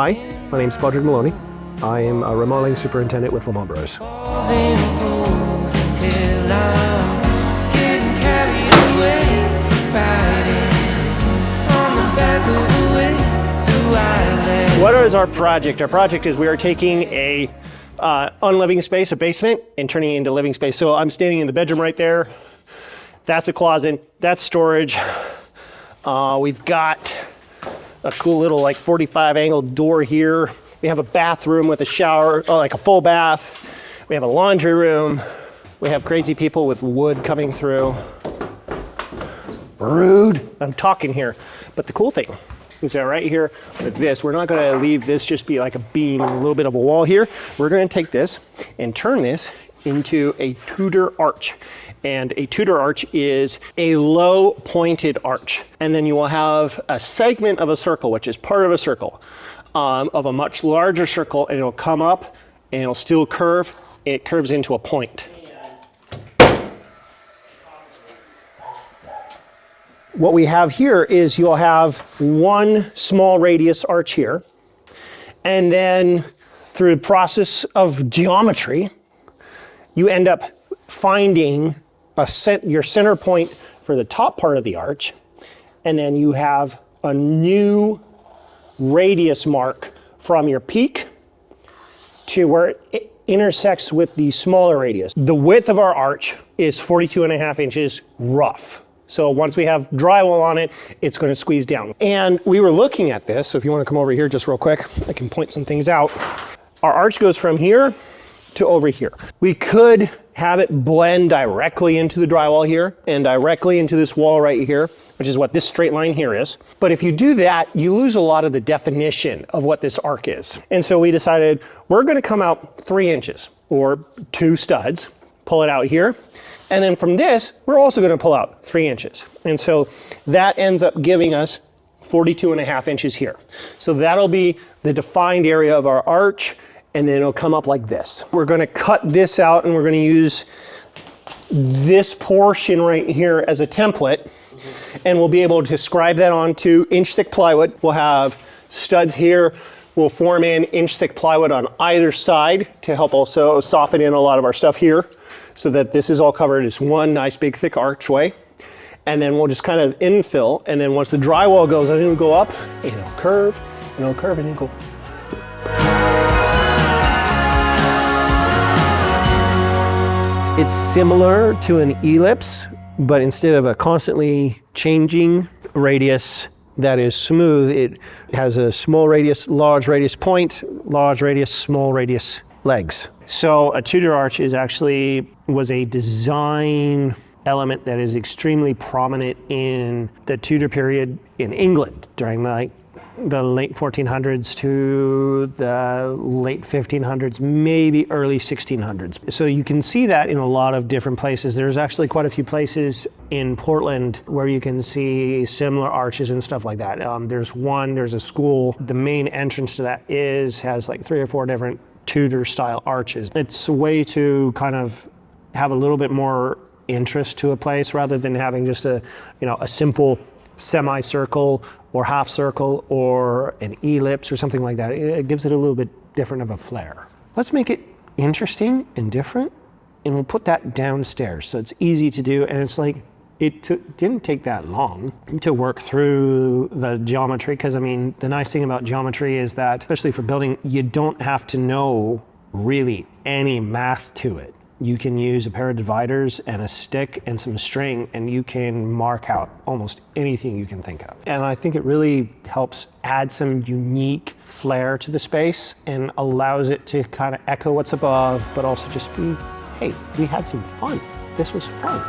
Hi, my name's Patrick Maloney. I am a remodeling superintendent with Lamont Bros. What is our project? Our project is we are taking a unliving space, a basement, and turning it into living space. So I'm standing in the bedroom right there. That's a closet, that's storage. We've got a cool little like 45 angle door here. We have a bathroom with a shower, like a full bath. We have a laundry room. We have crazy people with wood coming through. Rude, I'm talking here. But the cool thing is that right here with this, we're not gonna leave this just be like a beam and a little bit of a wall here. We're gonna take this and turn this into a Tudor arch. And a Tudor arch is a low pointed arch. And then you will have a segment of a circle, which is part of a circle, of a much larger circle, and it'll come up and it'll still curve. It curves into a point. What we have here is you'll have one small radius arch here. And then through the process of geometry, you end up finding your center point for the top part of the arch, and then you have a new radius mark from your peak to where it intersects with the smaller radius. The width of our arch is 42.5 inches rough. So once we have drywall on it, it's going to squeeze down. And we were looking at this, so if you want to come over here just real quick, I can point some things out. Our arch goes from here to over here. We could have it blend directly into the drywall here and directly into this wall right here, which is what this straight line here is. But if you do that, you lose a lot of the definition of what this arc is. And so we decided we're gonna come out 3 inches or 2 studs, pull it out here. And then from this, we're also gonna pull out 3 inches. And so that ends up giving us 42.5 inches here. So that'll be the defined area of our arch, and then it'll come up like this. We're gonna cut this out and we're gonna use this portion right here as a template, and we'll be able to scribe that onto inch-thick plywood. We'll have studs here. We'll form in inch-thick plywood on either side to help also soften in a lot of our stuff here, so that this is all covered as one nice big thick archway. And then we'll just kind of infill, and then once the drywall goes in, it'll go up, and it'll curve, and it'll curve, and it'll go. It's similar to an ellipse, but instead of a constantly changing radius that is smooth, it has a small radius, large radius point, large radius, small radius legs. So a Tudor arch was a design element that is extremely prominent in the Tudor period in England during the late 1400s to the late 1500s, maybe early 1600s. So you can see that in a lot of different places. There's actually quite a few places in Portland where you can see similar arches and stuff like that. There's a school. The main entrance to that has like 3 or 4 different Tudor style arches. It's a way to kind of have a little bit more interest to a place rather than having just a simple semicircle or half circle or an ellipse or something like that. It gives it a little bit different of a flair. Let's make it interesting and different, and we'll put that downstairs so it's easy to do. And it's like, didn't take that long to work through the geometry, because I mean, the nice thing about geometry is that, especially for building, you don't have to know really any math to it. You can use a pair of dividers and a stick and some string, and you can mark out almost anything you can think of. And I think it really helps add some unique flair to the space and allows it to kind of echo what's above, but also just be, hey, we had some fun. This was fun.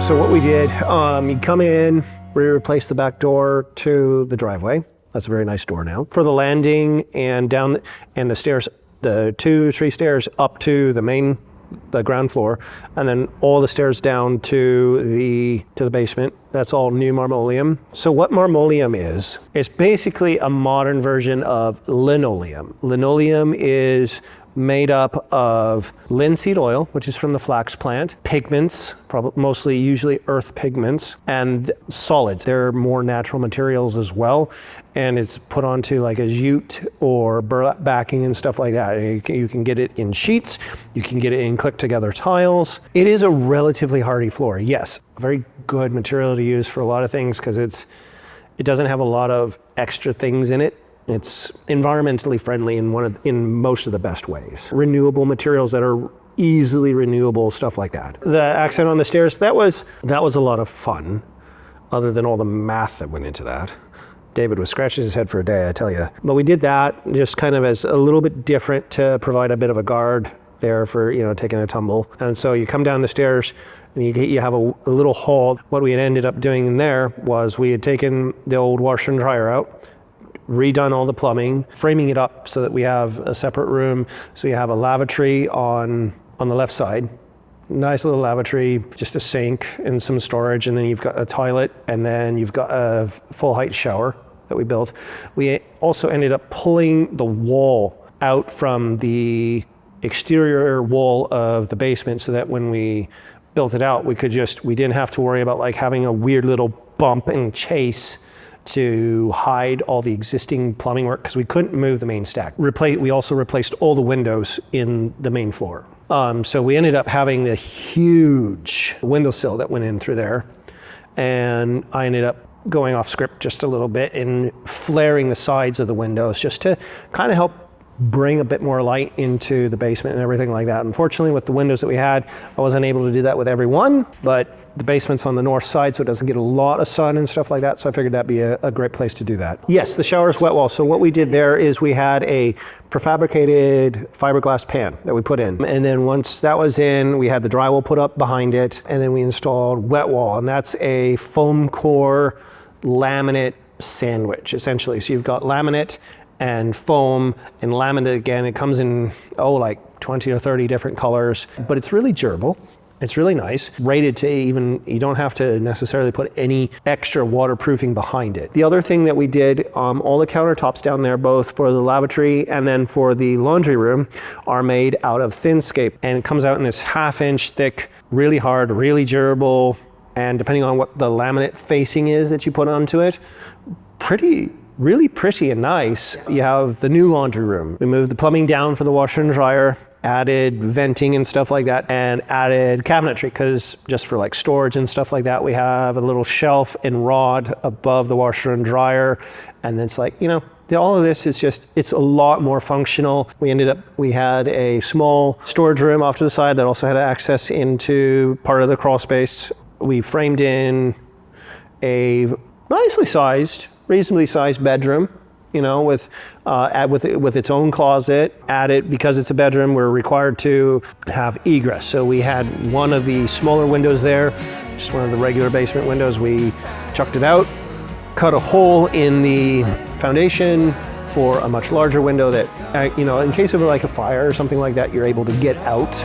So what we did, you come in, we replaced the back door to the driveway. That's a very nice door now. For the landing and down, and the stairs, the 2 or 3 stairs up to the ground floor, and then all the stairs down to the basement. That's all new marmoleum. So what marmoleum is, it's basically a modern version of linoleum. Linoleum is made up of linseed oil, which is from the flax plant, pigments, mostly usually earth pigments, and solids. They're more natural materials as well, and it's put onto like a jute or burlap backing and stuff like that. You can get it in sheets, you can get it in click-together tiles. It is a relatively hardy floor, yes. A very good material to use for a lot of things because it doesn't have a lot of extra things in it. It's environmentally friendly in most of the best ways. Renewable materials that are easily renewable, stuff like that. The accent on the stairs, that was a lot of fun, other than all the math that went into that. David was scratching his head for a day, I tell you. But we did that just kind of as a little bit different to provide a bit of a guard there for, taking a tumble. And so you come down the stairs and you have a little hall. What we had ended up doing in there was we had taken the old washer and dryer out, redone all the plumbing, framing it up so that we have a separate room. So you have a lavatory on the left side, nice little lavatory, just a sink and some storage, and then you've got a toilet, and then you've got a full height shower that we built. We also ended up pulling the wall out from the exterior wall of the basement so that when we built it out, we didn't have to worry about like having a weird little bump and chase to hide all the existing plumbing work because we couldn't move the main stack. We also replaced all the windows in the main floor. So we ended up having a huge windowsill that went in through there, and I ended up going off script just a little bit and flaring the sides of the windows just to kind of help bring a bit more light into the basement and everything like that. Unfortunately, with the windows that we had, I wasn't able to do that with every one, but the basement's on the north side, so it doesn't get a lot of sun and stuff like that, so I figured that'd be a great place to do that. Yes, the shower's wet wall. So what we did there is we had a prefabricated fiberglass pan that we put in, and then once that was in, we had the drywall put up behind it, and then we installed wet wall, and that's a foam core laminate sandwich, essentially. So you've got laminate and foam and laminate again. It comes in, like 20 or 30 different colors, but it's really durable. It's really nice, rated to you don't have to necessarily put any extra waterproofing behind it. The other thing that we did, all the countertops down there, both for the lavatory and then for the laundry room, are made out of Thinscape, and it comes out in this 1/2 inch thick, really hard, really durable, and depending on what the laminate facing is that you put onto it, really pretty and nice. You have the new laundry room. We moved the plumbing down for the washer and dryer, added venting and stuff like that, and added cabinetry because just for like storage and stuff like that, we have a little shelf and rod above the washer and dryer, and it's like, all of this is it's a lot more functional. We had a small storage room off to the side that also had access into part of the crawl space. We framed in a reasonably sized bedroom, with its own closet. Because it's a bedroom, we're required to have egress. So we had one of the smaller windows there, just one of the regular basement windows. We chucked it out, cut a hole in the foundation for a much larger window that, in case of like a fire or something like that, you're able to get out.